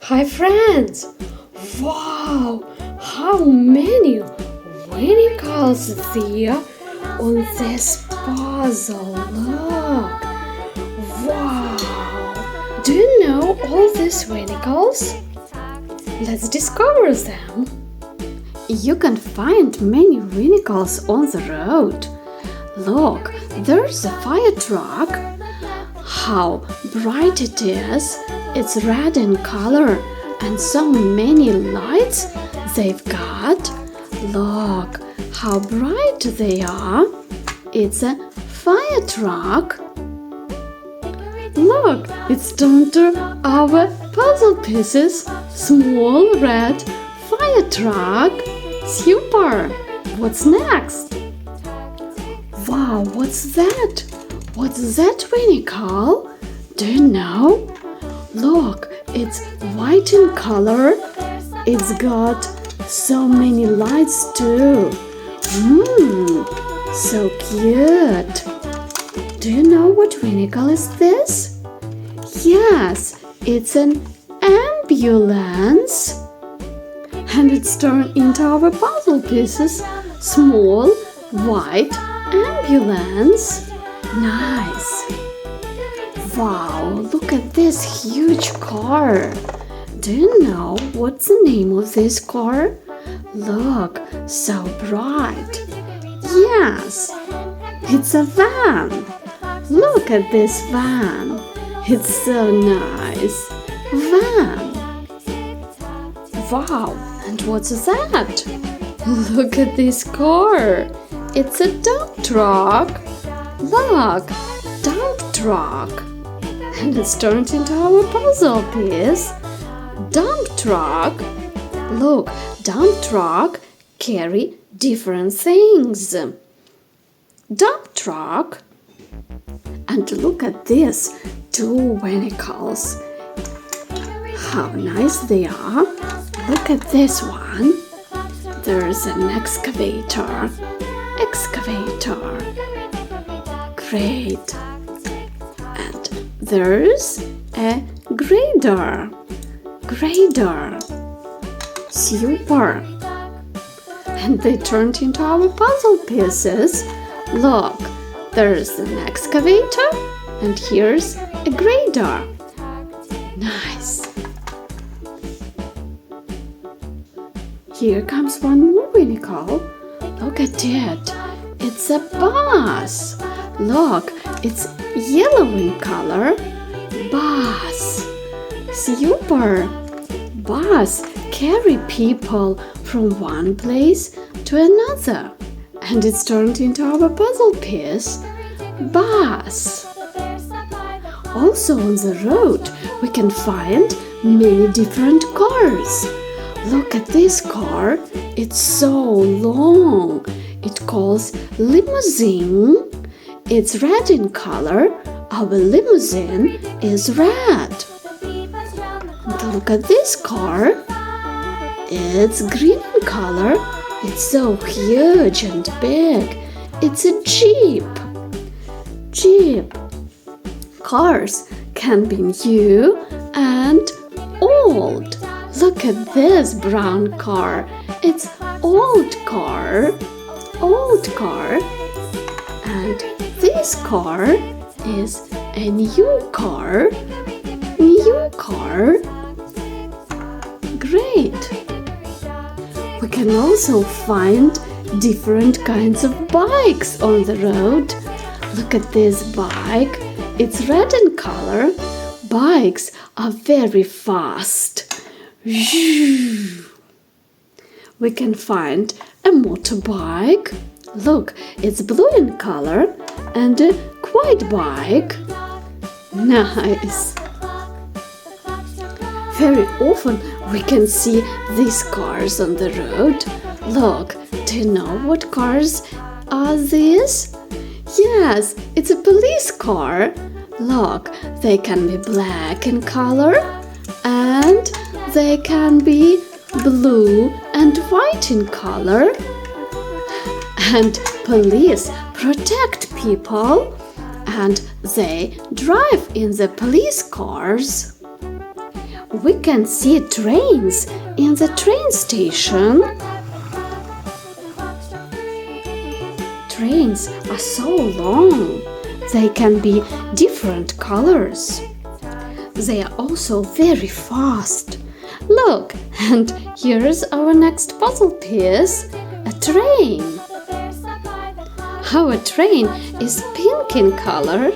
Hi friends! Wow! How many vehicles there on this puzzle! Look! Wow! Do you know all these vehicles? Let's discover them! You can find many vehicles on the road. Look, there's a fire truck. How bright it is! It's red in color and so many lights they've got. Look how bright they are. It's a fire truck. Look, it's turned to our puzzle pieces. Small red fire truck. Super! What's next? Wow, what's that? What's that vehicle? Do you know? Look, it's white in color. It's got so many lights too. So cute. Do you know what vehicle is this? Yes, it's an ambulance. And it's turned into our puzzle pieces. Small, white ambulance. Nice. Wow, look at this huge car. Do you know what's the name of this car? Look, so bright. Yes, it's a van. Look at this van. It's so nice. Van. Wow, and what's that? Look at this car. It's a dump truck. Look, dump truck. And it's turned into our puzzle piece. Dump truck. Look, dump truck carry different things. Dump truck. And look at this, two vehicles. How nice they are. Look at this one. There's an excavator. Excavator. Great. And there's a grader. Grader. Super. And they turned into our puzzle pieces. Look, there's an excavator and here's a grader. Nice. Here comes one more vehicle. Look at it. It's a bus. Look, it's yellow in color. Bus. Super. Bus carry people from one place to another. And it's turned into our puzzle piece. Bus. Also on the road, we can find many different cars. Look at this car. It's so long. It calls limousine. It's red in color. Our limousine is red. And look at this car. It's green in color. It's so huge and big. It's a Jeep. Jeep. Cars can be new and old. Look at this brown car. It's old car. Old car. And this car is a new car. New car. Great. We can also find different kinds of bikes on the road. Look at this bike. It's red in color. Bikes are very fast. We can find a motorbike. Look, it's blue in color and a quad bike. Nice. Very often we can see these cars on the road. Look, do you know what cars are these? Yes, it's a police car. Look, they can be black in color and they can be blue and white in color. And police protect people and they drive in the police cars. we can see trains in the train station. Trains are so long. They can be different colors. They are also very fast. Look, and here's our next puzzle piece, a train. Our train is pink in color.